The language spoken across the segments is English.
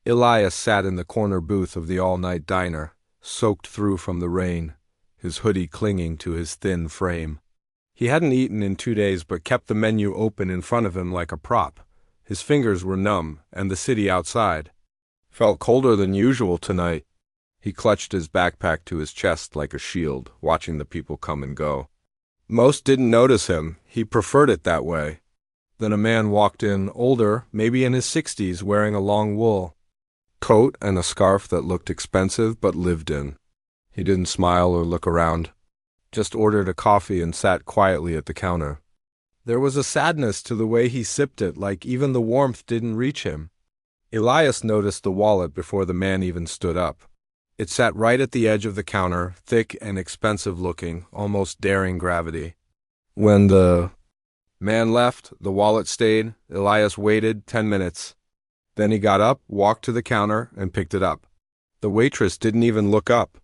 Elias sat in the corner booth of the all-night diner, soaked through from the rain, his hoodie clinging to his thin frame. He hadn't eaten in 2 days but kept the menu open in front of him like a prop. His fingers were numb, and the city outside felt colder than usual tonight. He clutched his backpack to his chest like a shield, watching the people come and go. Most didn't notice him. He preferred it that way. Then a man walked in, older, maybe in his 60s, wearing a long wool coat and a scarf that looked expensive but lived in. He didn't smile or look around, just ordered a coffee and sat quietly at the counter. There was a sadness to the way he sipped it, like even the warmth didn't reach him. Elias noticed the wallet before the man even stood up. It sat right at the edge of the counter, thick and expensive-looking, almost daring gravity. When the man left, the wallet stayed. Elias waited 10 minutes. Then he got up, walked to the counter, and picked it up. The waitress didn't even look up.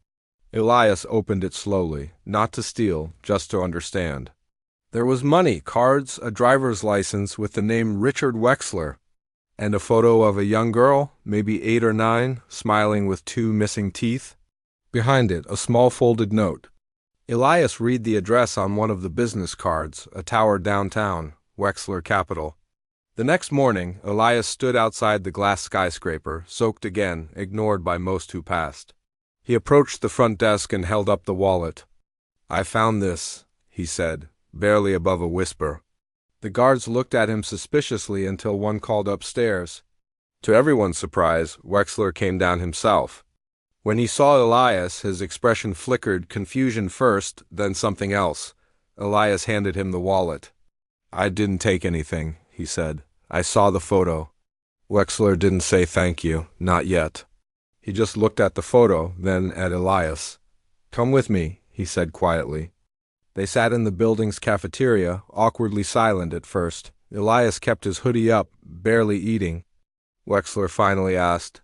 Elias opened it slowly, not to steal, just to understand. There was money, cards, a driver's license with the name Richard Wexler, and a photo of a young girl, maybe 8 or 9, smiling with 2 missing teeth. Behind it, a small folded note. Elias read the address on one of the business cards, a tower downtown, Wexler Capital. The next morning, Elias stood outside the glass skyscraper, soaked again, ignored by most who passed. He approached the front desk and held up the wallet. "I found this," he said, barely above a whisper. The guards looked at him suspiciously until one called upstairs. To everyone's surprise, Wexler came down himself. When he saw Elias, his expression flickered, confusion first, then something else. Elias handed him the wallet. "I didn't take anything," he said. "I saw the photo." Wexler didn't say thank you, not yet. He just looked at the photo, then at Elias. "Come with me," he said quietly. They sat in the building's cafeteria, awkwardly silent at first. Elias kept his hoodie up, barely eating. Wexler finally asked,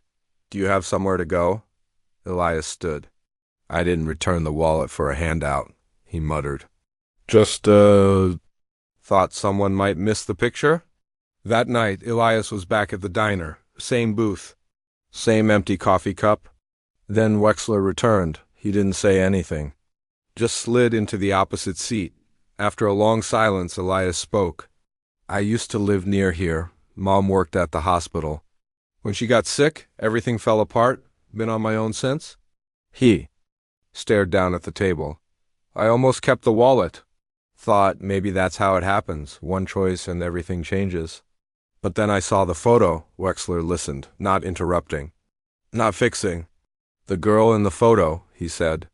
"Do you have somewhere to go?" Elias stood. "I didn't return the wallet for a handout," he muttered. "Just, thought someone might miss the picture?" That night, Elias was back at the diner, same booth, same empty coffee cup. Then Wexler returned. He didn't say anything, just slid into the opposite seat. After a long silence, Elias spoke. "I used to live near here. Mom worked at the hospital. When she got sick, everything fell apart. Been on my own since." He stared down at the table. "I almost kept the wallet. Thought maybe that's how it happens. One choice and everything changes. But then I saw the photo." Wexler listened, not interrupting, not fixing. "The girl in the photo," he said,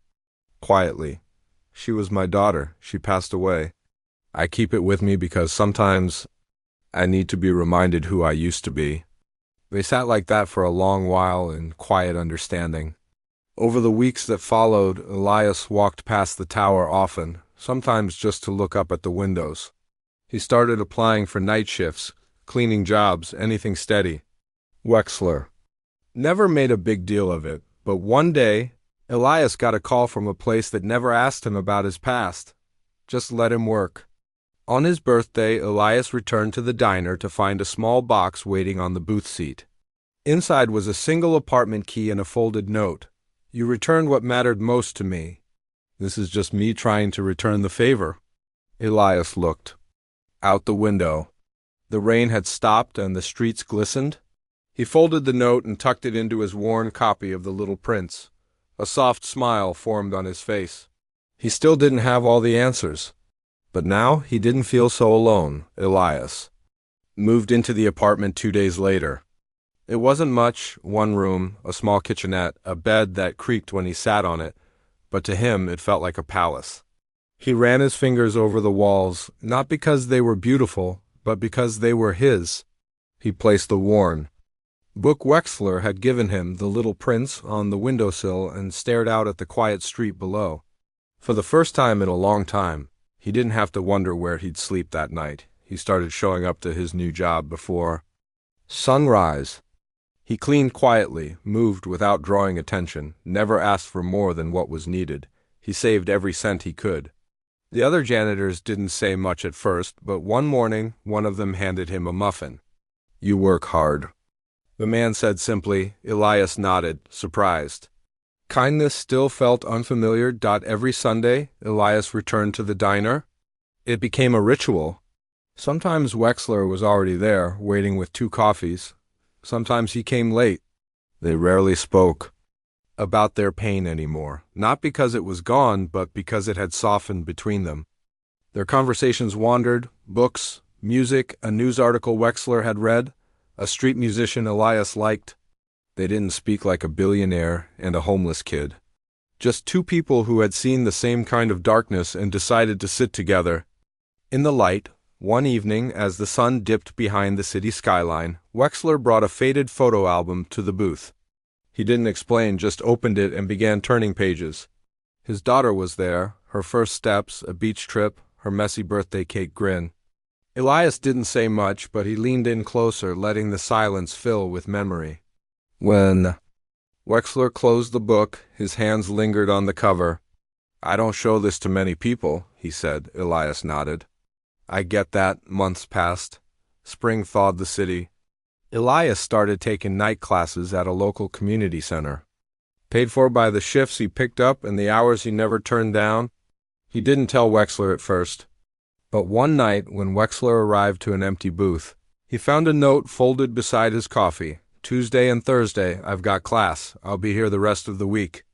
quietly. "She was my daughter. She passed away. I keep it with me because sometimes I need to be reminded who I used to be." They sat like that for a long while in quiet understanding. Over the weeks that followed, Elias walked past the tower often, sometimes just to look up at the windows. He started applying for night shifts, cleaning jobs, anything steady. Wexler never made a big deal of it, but one day, Elias got a call from a place that never asked him about his past, just let him work. On his birthday, Elias returned to the diner to find a small box waiting on the booth seat. Inside was a single apartment key and a folded note. "You returned what mattered most to me. This is just me trying to return the favor." Elias looked out the window. The rain had stopped and the streets glistened. He folded the note and tucked it into his worn copy of The Little Prince. A soft smile formed on his face. He still didn't have all the answers. But now he didn't feel so alone. Elias moved into the apartment 2 days later. It wasn't much, one room, a small kitchenette, a bed that creaked when he sat on it, but to him it felt like a palace. He ran his fingers over the walls, not because they were beautiful, but because they were his. He placed the worn book Wexler had given him, The Little Prince, on the windowsill and stared out at the quiet street below. For the first time in a long time, he didn't have to wonder where he'd sleep that night. He started showing up to his new job before sunrise. He cleaned quietly, moved without drawing attention, never asked for more than what was needed. He saved every cent he could. The other janitors didn't say much at first, but one morning one of them handed him a muffin. "You work hard," The man said simply. Elias nodded, surprised. Kindness still felt unfamiliar. Every Sunday, Elias returned to the diner. It became a ritual. Sometimes Wexler was already there, waiting with 2 coffees. Sometimes he came late. They rarely spoke about their pain anymore, not because it was gone, but because it had softened between them. Their conversations wandered: books, music, a news article Wexler had read, a street musician Elias liked. They didn't speak like a billionaire and a homeless kid. Just 2 people who had seen the same kind of darkness and decided to sit together. In the light, one evening, as the sun dipped behind the city skyline, Wexler brought a faded photo album to the booth. He didn't explain, just opened it and began turning pages. His daughter was there, her first steps, a beach trip, her messy birthday cake grin. Elias didn't say much, but he leaned in closer, letting the silence fill with memory. When Wexler closed the book, his hands lingered on the cover. "I don't show this to many people," he said. Elias nodded. "I get that." Months passed. Spring thawed the city. Elias started taking night classes at a local community center. Paid for by the shifts he picked up and the hours he never turned down. He didn't tell Wexler at first. But one night, when Wexler arrived to an empty booth, he found a note folded beside his coffee. "Tuesday and Thursday, I've got class. I'll be here the rest of the week."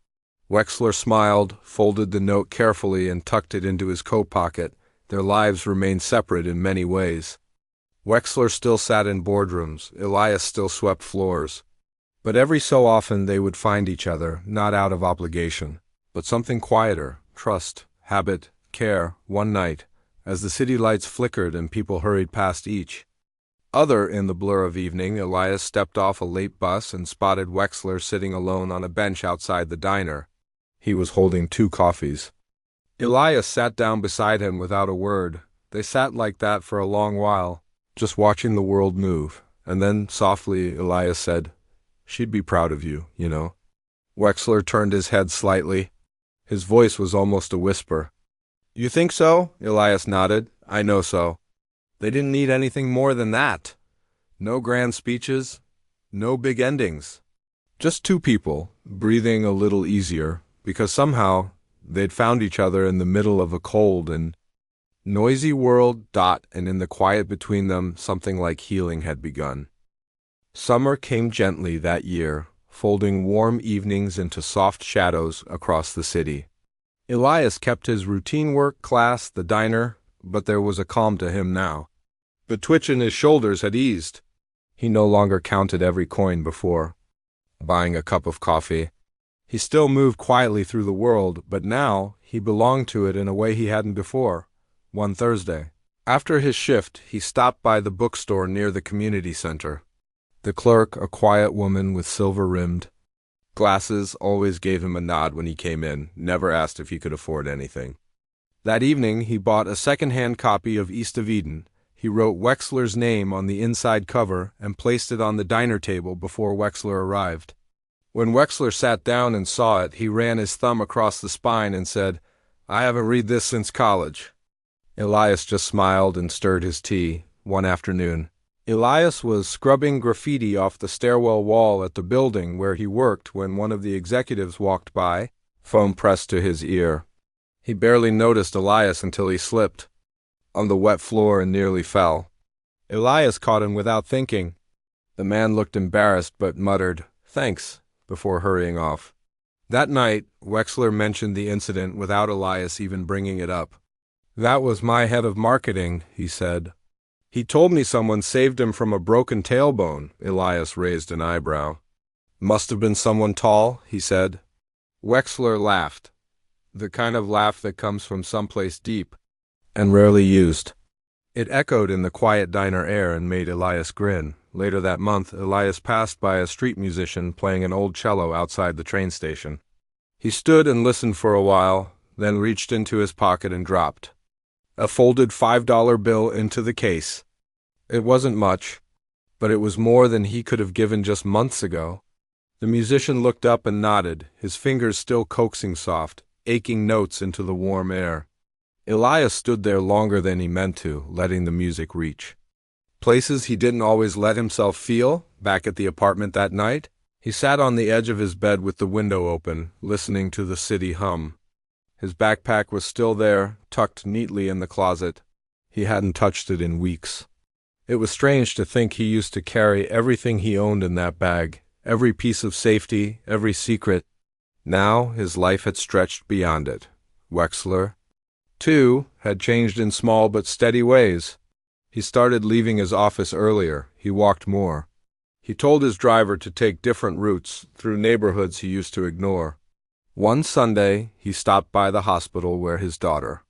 Wexler smiled, folded the note carefully, and tucked it into his coat pocket. Their lives remained separate in many ways. Wexler still sat in boardrooms. Elias still swept floors. But every so often they would find each other, not out of obligation, but something quieter: trust, habit, care. One night, as the city lights flickered and people hurried past each other in the blur of evening, Elias stepped off a late bus and spotted Wexler sitting alone on a bench outside the diner. He was holding 2 coffees. Elias sat down beside him without a word. They sat like that for a long while, just watching the world move. And then, softly, Elias said, "She'd be proud of you, you know." Wexler turned his head slightly. His voice was almost a whisper. "You think so?" Elias nodded. "I know so." They didn't need anything more than that. No grand speeches, no big endings. Just 2 people, breathing a little easier, because somehow they'd found each other in the middle of a cold and noisy world. And in the quiet between them, something like healing had begun. Summer came gently that year, folding warm evenings into soft shadows across the city. Elias kept his routine work, class, the diner, but there was a calm to him now. The twitch in his shoulders had eased. He no longer counted every coin before buying a cup of coffee. He still moved quietly through the world, but now he belonged to it in a way he hadn't before. One Thursday, after his shift, he stopped by the bookstore near the community center. The clerk, a quiet woman with silver-rimmed glasses, always gave him a nod when he came in, never asked if he could afford anything. That evening, he bought a second-hand copy of East of Eden. He wrote Wexler's name on the inside cover and placed it on the diner table before Wexler arrived. When Wexler sat down and saw it, he ran his thumb across the spine and said, "I haven't read this since college." Elias just smiled and stirred his tea. One afternoon, Elias was scrubbing graffiti off the stairwell wall at the building where he worked when one of the executives walked by, phone pressed to his ear. He barely noticed Elias until he slipped on the wet floor and nearly fell. Elias caught him without thinking. The man looked embarrassed but muttered, "Thanks," before hurrying off. That night, Wexler mentioned the incident without Elias even bringing it up. "That was my head of marketing," he said. "He told me someone saved him from a broken tailbone." Elias raised an eyebrow. "Must have been someone tall," he said. Wexler laughed, the kind of laugh that comes from someplace deep and rarely used. It echoed in the quiet diner air and made Elias grin. Later that month, Elias passed by a street musician playing an old cello outside the train station. He stood and listened for a while, then reached into his pocket and dropped a folded $5 bill into the case. It wasn't much, but it was more than he could have given just months ago. The musician looked up and nodded, his fingers still coaxing soft, aching notes into the warm air. Elias stood there longer than he meant to, letting the music reach Places he didn't always let himself feel. Back at the apartment that night, he sat on the edge of his bed with the window open, listening to the city hum. His backpack was still there, tucked neatly in the closet. He hadn't touched it in weeks. It was strange to think he used to carry everything he owned in that bag, every piece of safety, every secret. Now his life had stretched beyond it. Wexler, too, had changed in small but steady ways. He started leaving his office earlier. He walked more. He told his driver to take different routes through neighborhoods he used to ignore. One Sunday, he stopped by the hospital where his daughter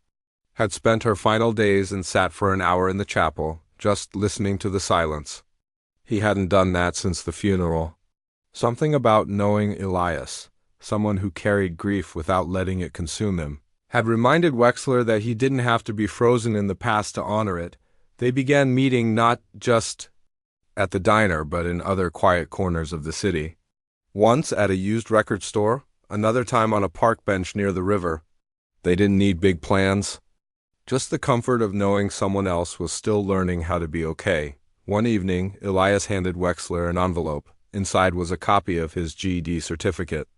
had spent her final days and sat for an hour in the chapel, just listening to the silence. He hadn't done that since the funeral. Something about knowing Elias, someone who carried grief without letting it consume him, had reminded Wexler that he didn't have to be frozen in the past to honor it. They began meeting not just at the diner, but in other quiet corners of the city. Once at a used record store, another time on a park bench near the river. They didn't need big plans, just the comfort of knowing someone else was still learning how to be okay. One evening, Elias handed Wexler an envelope. Inside was a copy of his GED certificate.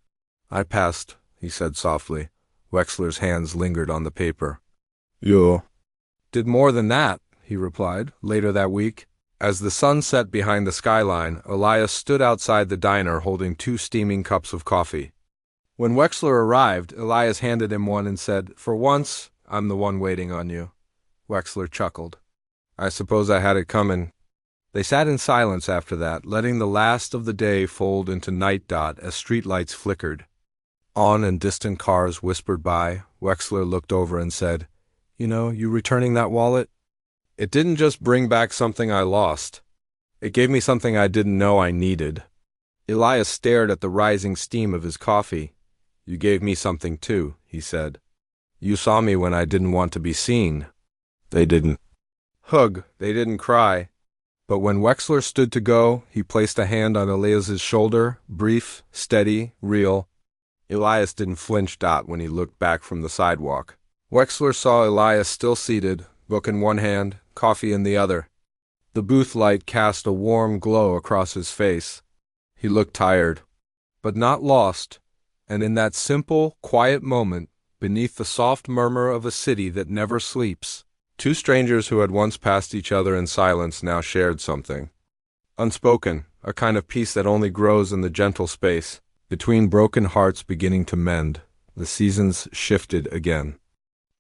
"I passed," he said softly. Wexler's hands lingered on the paper. "You did more than that," he replied, later that week. As the sun set behind the skyline, Elias stood outside the diner holding 2 steaming cups of coffee. When Wexler arrived, Elias handed him one and said, "For once, I'm the one waiting on you." Wexler chuckled. "I suppose I had it coming." They sat in silence after that, letting the last of the day fold into night dot as streetlights flickered. On and distant cars whispered by. Wexler looked over and said, "You returning that wallet? It didn't just bring back something I lost. It gave me something I didn't know I needed." Elias stared at the rising steam of his coffee. "You gave me something too," he said. "You saw me when I didn't want to be seen." They didn't hug, they didn't cry. But when Wexler stood to go, he placed a hand on Elias's shoulder, brief, steady, real. Elias didn't flinch when he looked back from the sidewalk. Wexler saw Elias still seated, book in one hand, coffee in the other. The booth light cast a warm glow across his face. He looked tired, but not lost, and in that simple, quiet moment, beneath the soft murmur of a city that never sleeps, 2 strangers who had once passed each other in silence now shared something. Unspoken, a kind of peace that only grows in the gentle space, between broken hearts beginning to mend. The seasons shifted again.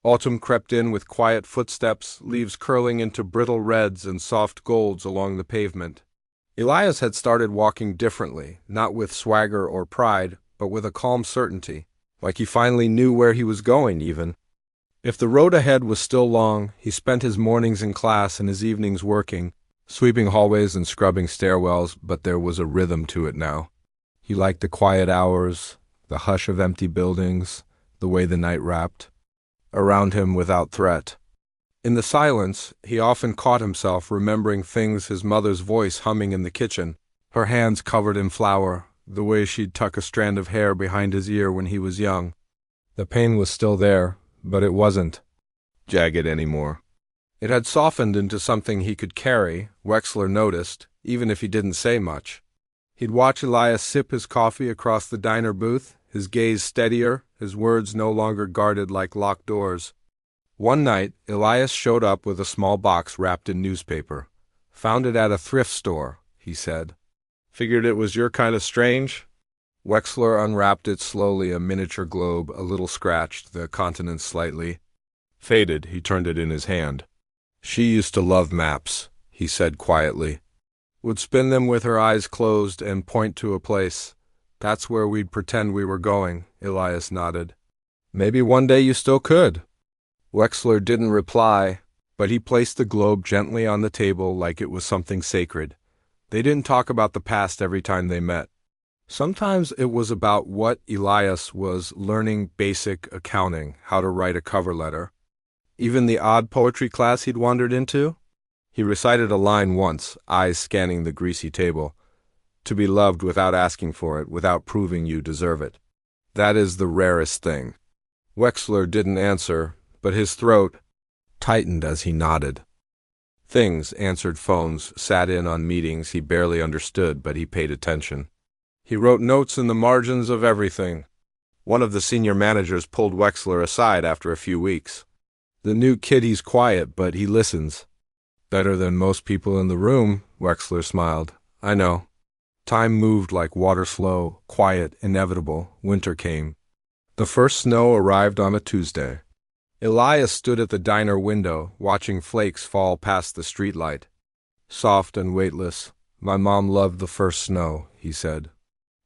Autumn crept in with quiet footsteps, leaves curling into brittle reds and soft golds along the pavement. Elias had started walking differently, not with swagger or pride, but with a calm certainty, like he finally knew where he was going even. If the road ahead was still long, he spent his mornings in class and his evenings working, sweeping hallways and scrubbing stairwells, but there was a rhythm to it now. He liked the quiet hours, the hush of empty buildings, the way the night wrapped around him without threat. In the silence, he often caught himself remembering things, his mother's voice humming in the kitchen, her hands covered in flour, the way she'd tuck a strand of hair behind his ear when he was young. The pain was still there, but it wasn't jagged anymore. It had softened into something he could carry, Wexler noticed, even if he didn't say much. He'd watch Elias sip his coffee across the diner booth, his gaze steadier, his words no longer guarded like locked doors. One night, Elias showed up with a small box wrapped in newspaper. "Found it at a thrift store," he said. "Figured it was your kind of strange?" Wexler unwrapped it slowly, a miniature globe, a little scratched, the continents slightly faded. He turned it in his hand. "She used to love maps," he said quietly. "Would spin them with her eyes closed and point to a place. That's where we'd pretend we were going." Elias nodded. "Maybe one day you still could." Wexler didn't reply, but he placed the globe gently on the table like it was something sacred. They didn't talk about the past every time they met. Sometimes it was about what Elias was learning, basic accounting, how to write a cover letter. Even the odd poetry class he'd wandered into. He recited a line once, eyes scanning the greasy table. "To be loved without asking for it, without proving you deserve it. That is the rarest thing." Wexler didn't answer, but his throat tightened as he nodded. Things, answered phones, sat in on meetings he barely understood, but he paid attention. He wrote notes in the margins of everything. One of the senior managers pulled Wexler aside after a few weeks. "The new kid, he's quiet, but he listens." "Better than most people in the room," Wexler smiled. "I know." Time moved like water, slow, quiet, inevitable. Winter came. The first snow arrived on a Tuesday. Elias stood at the diner window, watching flakes fall past the streetlight. Soft and weightless. "My mom loved the first snow," he said.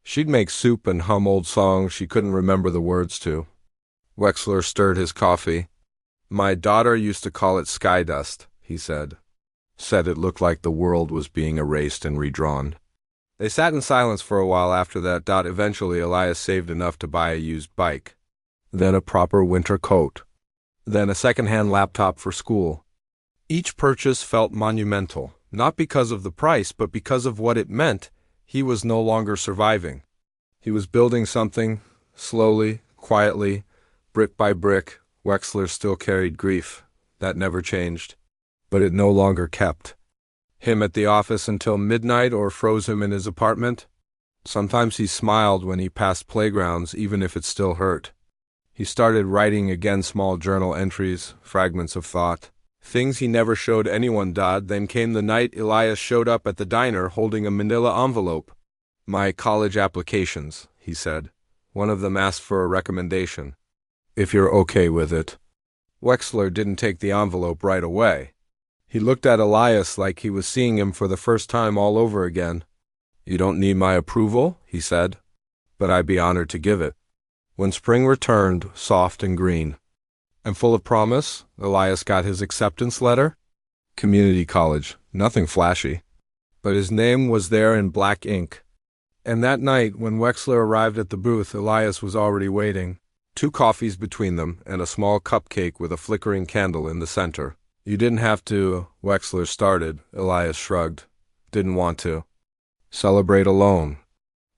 "She'd make soup and hum old songs she couldn't remember the words to." Wexler stirred his coffee. "My daughter used to call it sky dust," he said. Said it looked like the world was being erased and redrawn. They sat in silence for a while after that. Eventually Elias saved enough to buy a used bike. Then a proper winter coat. Then a second-hand laptop for school. Each purchase felt monumental, not because of the price, but because of what it meant. He was no longer surviving. He was building something, slowly, quietly, brick by brick. Wexler still carried grief. That never changed. But it no longer kept him at the office until midnight or froze him in his apartment. Sometimes he smiled when he passed playgrounds, even if it still hurt. He started writing again, small journal entries, fragments of thought, things he never showed anyone. Then came the night Elias showed up at the diner holding a manila envelope. "My college applications," he said. One of them asked for a recommendation. "If you're okay with it." Wexler didn't take the envelope right away. He looked at Elias like he was seeing him for the first time all over again. "You don't need my approval," he said, "but I'd be honored to give it." When spring returned, soft and green and full of promise, Elias got his acceptance letter. Community college, nothing flashy, but his name was there in black ink. And that night, when Wexler arrived at the booth, Elias was already waiting. 2 coffees between them, and a small cupcake with a flickering candle in the center. "You didn't have to," Wexler started. Elias shrugged. "Didn't want to." "Celebrate alone."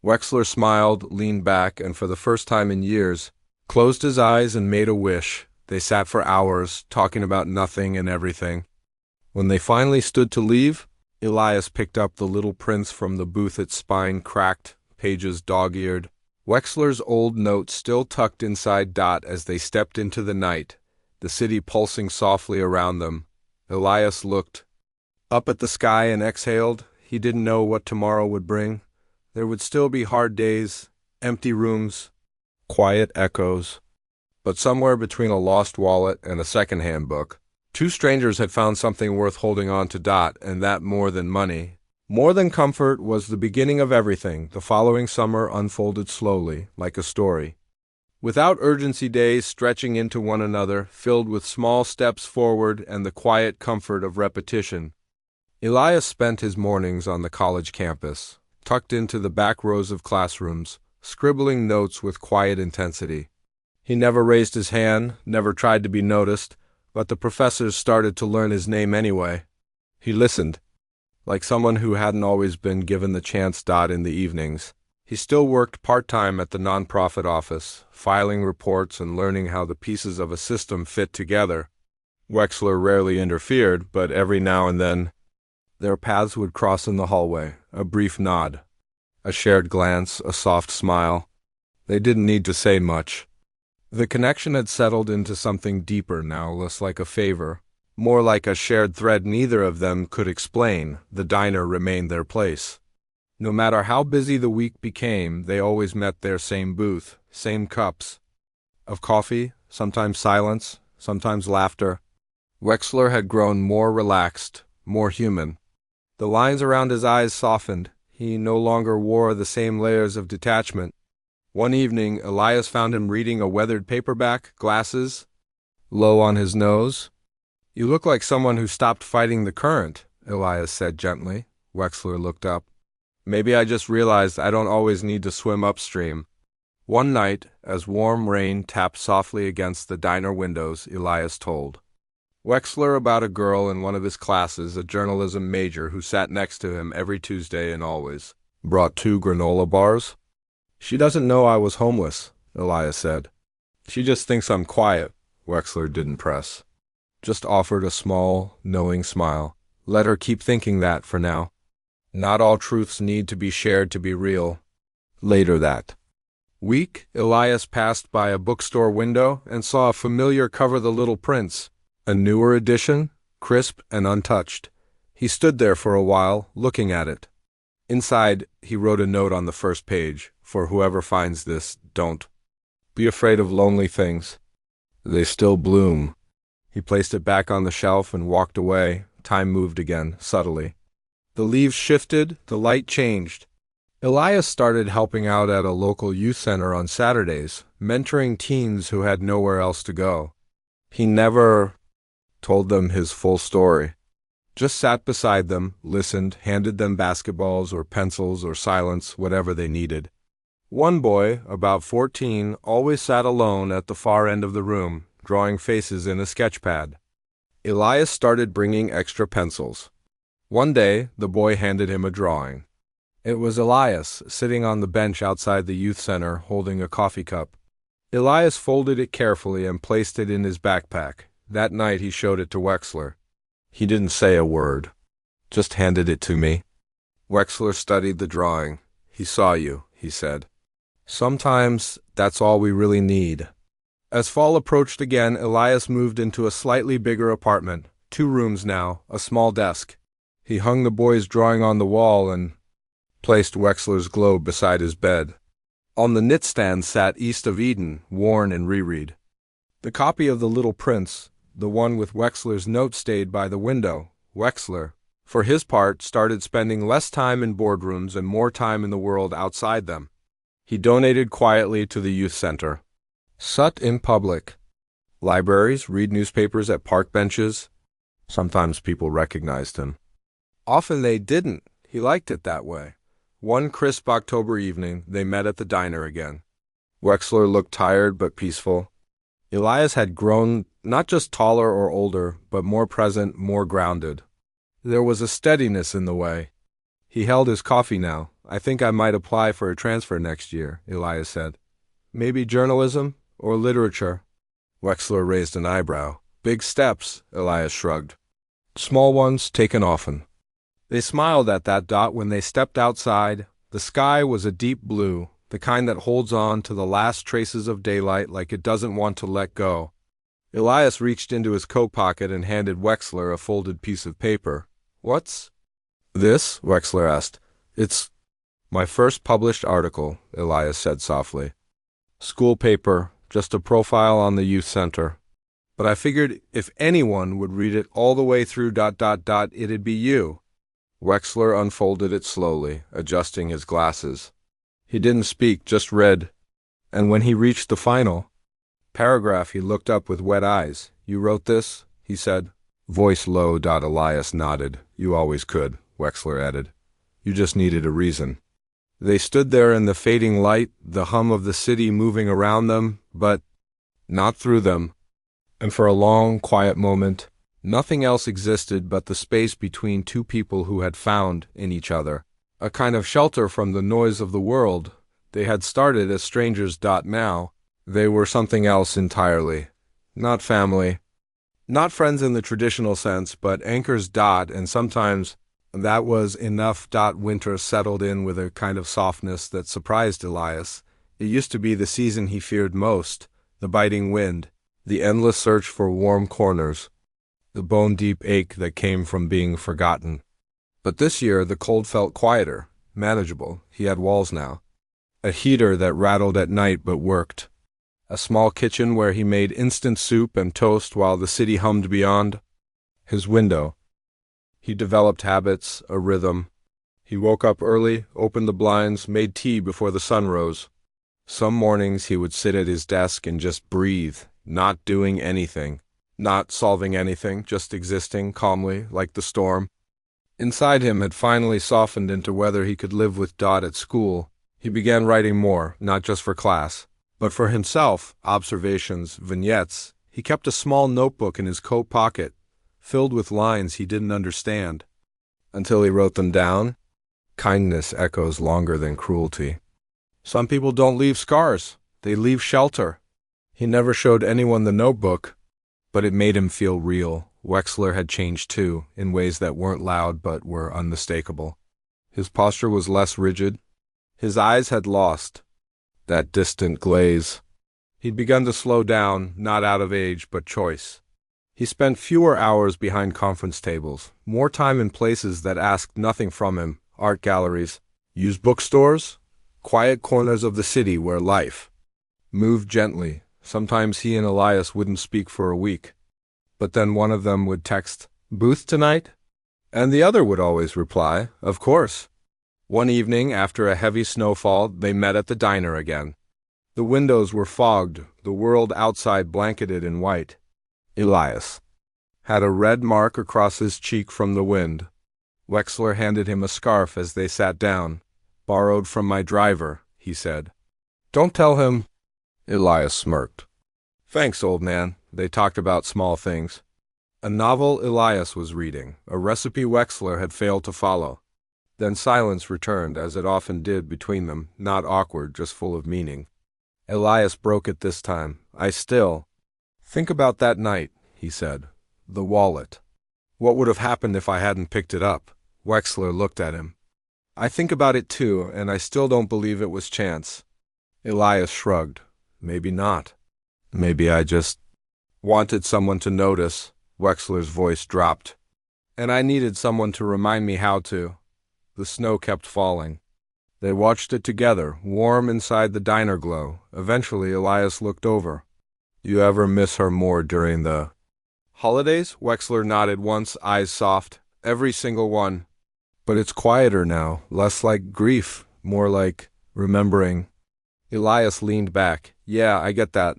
Wexler smiled, leaned back, and for the first time in years, closed his eyes and made a wish. They sat for hours, talking about nothing and everything. When they finally stood to leave, Elias picked up The Little Prince from the booth, its spine cracked, pages dog-eared. Wexler's old note still tucked inside. As they stepped into the night, the city pulsing softly around them, Elias looked up at the sky and exhaled. He didn't know what tomorrow would bring. There would still be hard days, empty rooms, quiet echoes. But somewhere between a lost wallet and a second-hand book, 2 strangers had found something worth holding on to. And that, more than money, more than comfort, was the beginning of everything. The following summer unfolded slowly, like a story. Without urgency, days stretching into one another, filled with small steps forward and the quiet comfort of repetition. Elias spent his mornings on the college campus, tucked into the back rows of classrooms, scribbling notes with quiet intensity. He never raised his hand, never tried to be noticed, but the professors started to learn his name anyway. He listened, like someone who hadn't always been given the chance. In the evenings, he still worked part-time at the nonprofit office, filing reports and learning how the pieces of a system fit together. Wexler rarely interfered, but every now and then, their paths would cross in the hallway. A brief nod, a shared glance, a soft smile. They didn't need to say much. The connection had settled into something deeper now, less like a favor, more like a shared thread neither of them could explain. The diner remained their place. No matter how busy the week became, they always met their same booth, same cups of coffee, sometimes silence, sometimes laughter. Wexler had grown more relaxed, more human. The lines around his eyes softened. He no longer wore the same layers of detachment. One evening, Elias found him reading a weathered paperback, glasses low on his nose. "You look like someone who stopped fighting the current," Elias said gently. Wexler looked up. "Maybe I just realized I don't always need to swim upstream." One night, as warm rain tapped softly against the diner windows, Elias told Wexler about a girl in one of his classes, a journalism major who sat next to him every Tuesday and always brought 2 granola bars. "She doesn't know I was homeless," Elias said. "She just thinks I'm quiet." Wexler didn't press, just offered a small, knowing smile. Let her keep thinking that for now. Not all truths need to be shared to be real. Later that week, Elias passed by a bookstore window and saw a familiar cover, The Little Prince, a newer edition, crisp and untouched. He stood there for a while, looking at it. Inside, he wrote a note on the first page, "For whoever finds this, don't be afraid of lonely things. They still bloom." He placed it back on the shelf and walked away. Time moved again, subtly. The leaves shifted, the light changed. Elias started helping out at a local youth center on Saturdays, mentoring teens who had nowhere else to go. He never told them his full story. Just sat beside them, listened, handed them basketballs or pencils or silence, whatever they needed. One boy, about 14, always sat alone at the far end of the room, drawing faces in a sketch pad. Elias started bringing extra pencils. One day, the boy handed him a drawing. It was Elias, sitting on the bench outside the youth center, holding a coffee cup. Elias folded it carefully and placed it in his backpack. That night he showed it to Wexler. He didn't say a word, just handed it to me. Wexler studied the drawing. "He saw you," he said. "Sometimes that's all we really need." As fall approached again, Elias moved into a slightly bigger apartment, 2 rooms now, a small desk. He hung the boy's drawing on the wall and placed Wexler's globe beside his bed. On the knitstand sat East of Eden, worn and reread. The copy of The Little Prince, the one with Wexler's note, stayed by the window. Wexler, for his part, started spending less time in boardrooms and more time in the world outside them. He donated quietly to the youth center. Sat in public libraries, read newspapers at park benches. Sometimes people recognized him. Often they didn't. He liked it that way. One crisp October evening, they met at the diner again. Wexler looked tired but peaceful. Elias had grown, not just taller or older, but more present, more grounded. There was a steadiness in the way. He held his coffee now. "I think I might apply for a transfer next year," Elias said. "Maybe journalism or literature?" Wexler raised an eyebrow. "Big steps," Elias shrugged. "Small ones taken often." They smiled at that dot when they stepped outside. The sky was a deep blue, the kind that holds on to the last traces of daylight like it doesn't want to let go. Elias reached into his coat pocket and handed Wexler a folded piece of paper. "What's this?" Wexler asked. "It's my first published article," Elias said softly. "School paper, just a profile on the youth center. But I figured if anyone would read it all the way through ... it'd be you." Wexler unfolded it slowly, adjusting his glasses. He didn't speak, just read. And when he reached the final paragraph, he looked up with wet eyes. "You wrote this?" he said. Voice low. Elias nodded. "You always could," Wexler added. "You just needed a reason." They stood there in the fading light, the hum of the city moving around them, but not through them. And for a long, quiet moment, nothing else existed but the space between two people who had found, in each other, a kind of shelter from the noise of the world. They had started as strangers. Now, they were something else entirely. Not family. Not friends in the traditional sense, but anchors. And sometimes that was enough. Winter settled in with a kind of softness that surprised Elias. It used to be the season he feared most, the biting wind, the endless search for warm corners, the bone-deep ache that came from being forgotten. But this year the cold felt quieter, manageable. He had walls now. A heater that rattled at night but worked. A small kitchen where he made instant soup and toast while the city hummed beyond. His window. He developed habits, a rhythm. He woke up early, opened the blinds, made tea before the sun rose. Some mornings he would sit at his desk and just breathe, not doing anything, not solving anything, just existing calmly, like the storm. Inside him had finally softened into whether he could live with Dot at school. He began writing more, not just for class, but for himself, observations, vignettes. He kept a small notebook in his coat pocket, filled with lines he didn't understand. Until he wrote them down. Kindness echoes longer than cruelty. Some people don't leave scars, they leave shelter. He never showed anyone the notebook, but it made him feel real, Wexler had changed too, in ways that weren't loud but were unmistakable. His posture was less rigid. His eyes had lost that distant glaze. He'd begun to slow down, not out of age but choice. He spent fewer hours behind conference tables, more time in places that asked nothing from him, art galleries, used bookstores, quiet corners of the city where life moved gently. Sometimes he and Elias wouldn't speak for a week. But then one of them would text, "Booth tonight?" And the other would always reply, "Of course." One evening, after a heavy snowfall, they met at the diner again. The windows were fogged, the world outside blanketed in white. Elias had a red mark across his cheek from the wind. Wexler handed him a scarf as they sat down. "Borrowed from my driver," he said. "Don't tell him." Elias smirked. "Thanks, old man." They talked about small things. A novel Elias was reading, a recipe Wexler had failed to follow. Then silence returned, as it often did between them, not awkward, just full of meaning. Elias broke it this time. "I still think about that night," he said. "The wallet. What would have happened if I hadn't picked it up?" Wexler looked at him. "I think about it too, and I still don't believe it was chance." Elias shrugged. "Maybe not. Maybe I just wanted someone to notice." Wexler's voice dropped. "And I needed someone to remind me how to." The snow kept falling. They watched it together, warm inside the diner glow. Eventually Elias looked over. "You ever miss her more during the holidays?" Wexler nodded once, eyes soft. "Every single one. But it's quieter now, less like grief, more like remembering." Elias leaned back. "Yeah, I get that."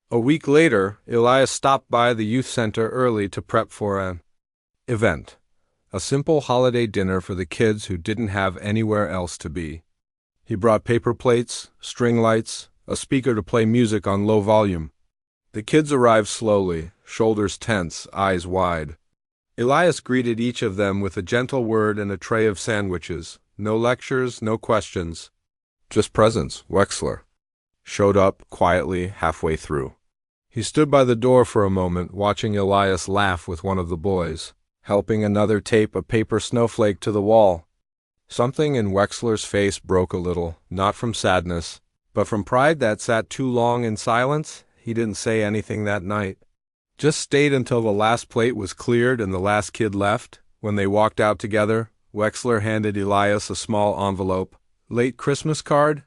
A week later, Elias stopped by the youth center early to prep for an event. A simple holiday dinner for the kids who didn't have anywhere else to be. He brought paper plates, string lights, a speaker to play music on low volume. The kids arrived slowly, shoulders tense, eyes wide. Elias greeted each of them with a gentle word and a tray of sandwiches. No lectures, no questions. Just presence. Wexler showed up quietly halfway through. He stood by the door for a moment, watching Elias laugh with one of the boys, helping another tape a paper snowflake to the wall. Something in Wexler's face broke a little, not from sadness, but from pride that sat too long in silence. He didn't say anything that night. Just stayed until the last plate was cleared and the last kid left. When they walked out together, Wexler handed Elias a small envelope. "Late Christmas card?"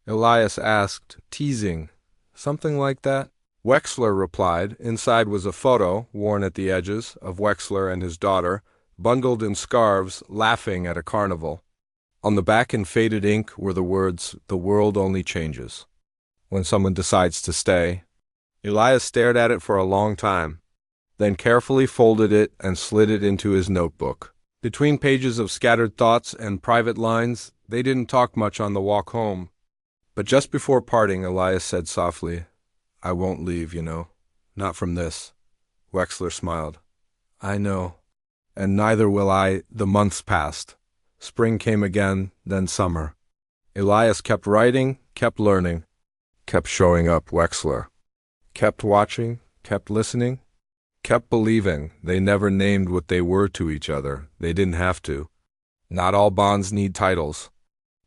Elias asked, teasing. "Something like that." Wexler replied. Inside was a photo, worn at the edges, of Wexler and his daughter, bundled in scarves, laughing at a carnival. On the back in faded ink were the words, "The world only changes when someone decides to stay." Elias stared at it for a long time, then carefully folded it and slid it into his notebook. Between pages of scattered thoughts and private lines, they didn't talk much on the walk home. But just before parting, Elias said softly, "I won't leave, you know. Not from this." Wexler smiled. "I know. And neither will I." The months passed. Spring came again, then summer. Elias kept writing, kept learning, kept showing up. Wexler kept watching, kept listening, kept believing. They never named what they were to each other. They didn't have to. Not all bonds need titles.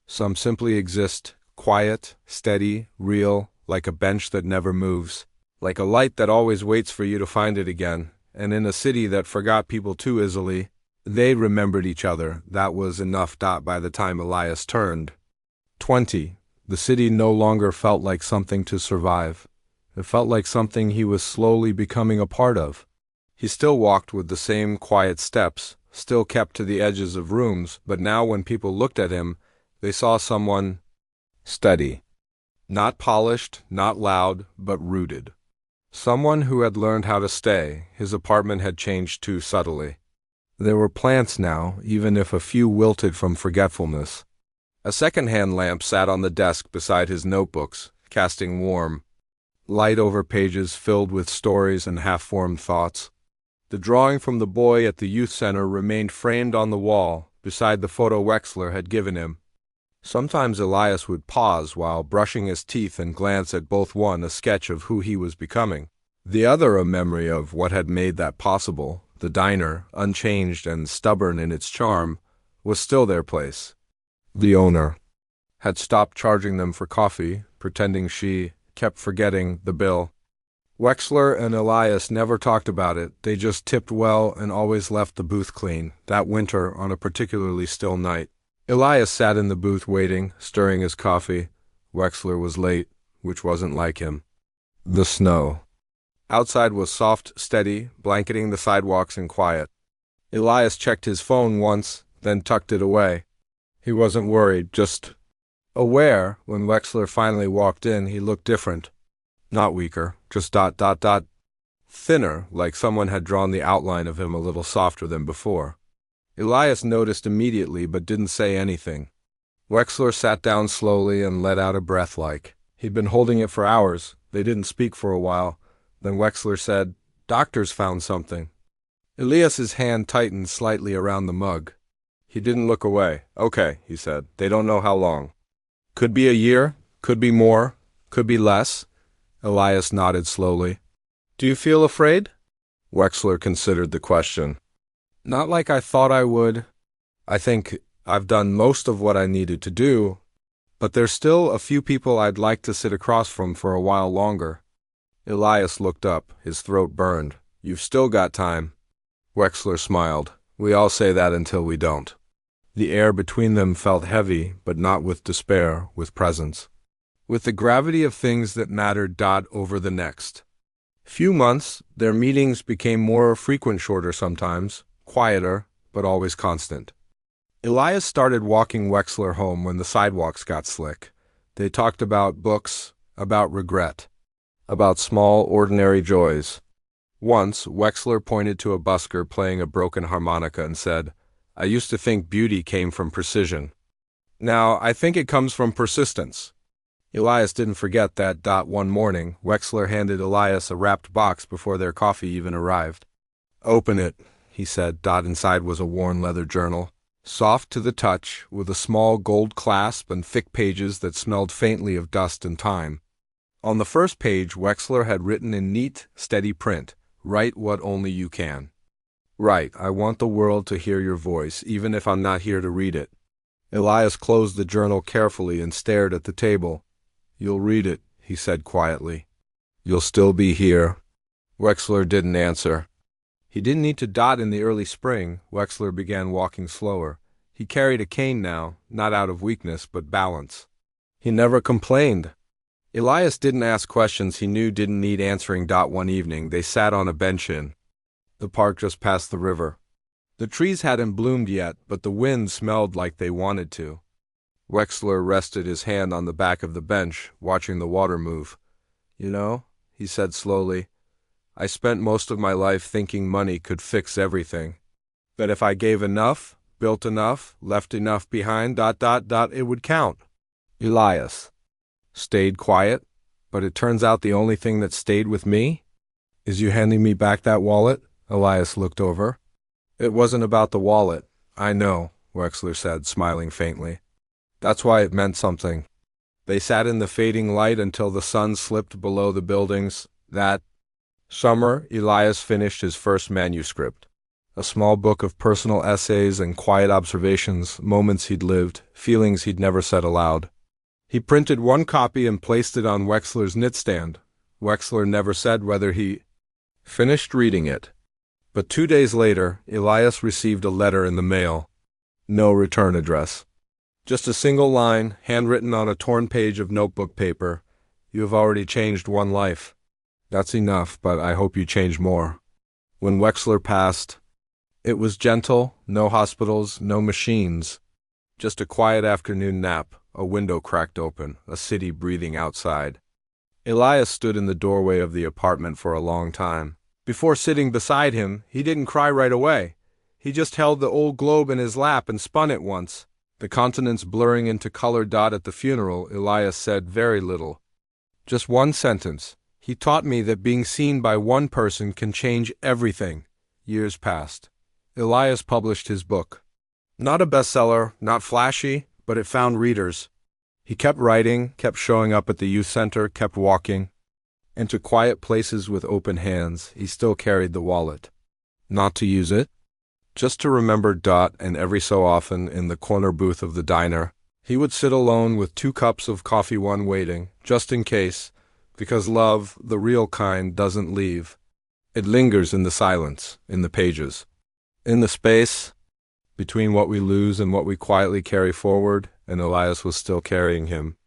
Some simply exist, quiet, steady, real, like a bench that never moves, like a light that always waits for you to find it again. And in a city that forgot people too easily, they remembered each other. That was enough. By the time Elias turned 20, the city no longer felt like something to survive. It felt like something he was slowly becoming a part of. He still walked with the same quiet steps, still kept to the edges of rooms, but now when people looked at him, they saw someone steady. Not polished, not loud, but rooted. Someone who had learned how to stay. His apartment had changed too subtly. There were plants now, even if a few wilted from forgetfulness. A second-hand lamp sat on the desk beside his notebooks, casting warm light over pages filled with stories and half-formed thoughts. The drawing from the boy at the youth center remained framed on the wall, beside the photo Wexler had given him. Sometimes Elias would pause while brushing his teeth and glance at both, one a sketch of who he was becoming, The other a memory of what had made that possible. The diner, unchanged and stubborn in its charm, was still their place. The owner had stopped charging them for coffee, pretending she kept forgetting the bill. Wexler and Elias never talked about it. They just tipped well and always left the booth clean, that winter on a particularly still night. Elias sat in the booth waiting, stirring his coffee. Wexler was late, which wasn't like him. The snow outside was soft, steady, blanketing the sidewalks in quiet. Elias checked his phone once, then tucked it away. He wasn't worried, just aware. When Wexler finally walked in, he looked different. Not weaker, just thinner, like someone had drawn the outline of him a little softer than before. Elias noticed immediately but didn't say anything. Wexler sat down slowly and let out a breath like he'd been holding it for hours. They didn't speak for a while. Then Wexler said, "Doctor's found something." Elias's hand tightened slightly around the mug. He didn't look away. "Okay," he said. "They don't know how long. Could be a year, could be more, could be less." Elias nodded slowly. "Do you feel afraid?" Wexler considered the question. "Not like I thought I would. I think I've done most of what I needed to do, but there's still a few people I'd like to sit across from for a while longer." Elias looked up, his throat burned. "You've still got time." Wexler smiled. "We all say that until we don't." The air between them felt heavy, but not with despair, with presence. With the gravity of things that mattered. Over the next few months, their meetings became more frequent, shorter sometimes, quieter, but always constant. Elias started walking Wexler home when the sidewalks got slick. They talked about books, about regret, about small, ordinary joys. Once, Wexler pointed to a busker playing a broken harmonica and said, "I used to think beauty came from precision. Now, I think it comes from persistence." Elias didn't forget that. One morning, Wexler handed Elias a wrapped box before their coffee even arrived. "Open it," he said. Inside was a worn leather journal, soft to the touch, with a small gold clasp and thick pages that smelled faintly of dust and time. On the first page, Wexler had written in neat, steady print, "Write what only you can. Write, I want the world to hear your voice, even if I'm not here to read it." Elias closed the journal carefully and stared at the table. "You'll read it," he said quietly. "You'll still be here." Wexler didn't answer. He didn't need to. In the early spring, Wexler began walking slower. He carried a cane now, not out of weakness, but balance. He never complained. Elias didn't ask questions he knew didn't need answering. One evening, they sat on a bench in the park just past the river. The trees hadn't bloomed yet, but the wind smelled like they wanted to. Wexler rested his hand on the back of the bench, watching the water move. "You know," he said slowly, "I spent most of my life thinking money could fix everything. That if I gave enough, built enough, left enough behind, it would count." Elias stayed quiet, "But it turns out the only thing that stayed with me is you handing me back that wallet." Elias looked over. "It wasn't about the wallet." "I know," Wexler said, smiling faintly. "That's why it meant something." They sat in the fading light until the sun slipped below the buildings. That summer, Elias finished his first manuscript, a small book of personal essays and quiet observations, moments he'd lived, feelings he'd never said aloud. He printed one copy and placed it on Wexler's nightstand. Wexler never said whether he finished reading it. But 2 days later, Elias received a letter in the mail. No return address. Just a single line, handwritten on a torn page of notebook paper. "You have already changed one life. That's enough, but I hope you change more." When Wexler passed, it was gentle, no hospitals, no machines. Just a quiet afternoon nap, a window cracked open, a city breathing outside. Elias stood in the doorway of the apartment for a long time. Before sitting beside him, he didn't cry right away. He just held the old globe in his lap and spun it once. The continents blurring into color. At the funeral, Elias said very little. Just one sentence. "He taught me that being seen by one person can change everything." Years passed. Elias published his book. Not a bestseller, not flashy, but it found readers. He kept writing, kept showing up at the youth center, kept walking. and to quiet places with open hands, he still carried the wallet. Not to use it? Just to remember. And every so often, in the corner booth of the diner, he would sit alone with 2 cups of coffee, one waiting, just in case, because love, the real kind, doesn't leave. It lingers in the silence, in the pages, in the space between what we lose and what we quietly carry forward, and Elias was still carrying him.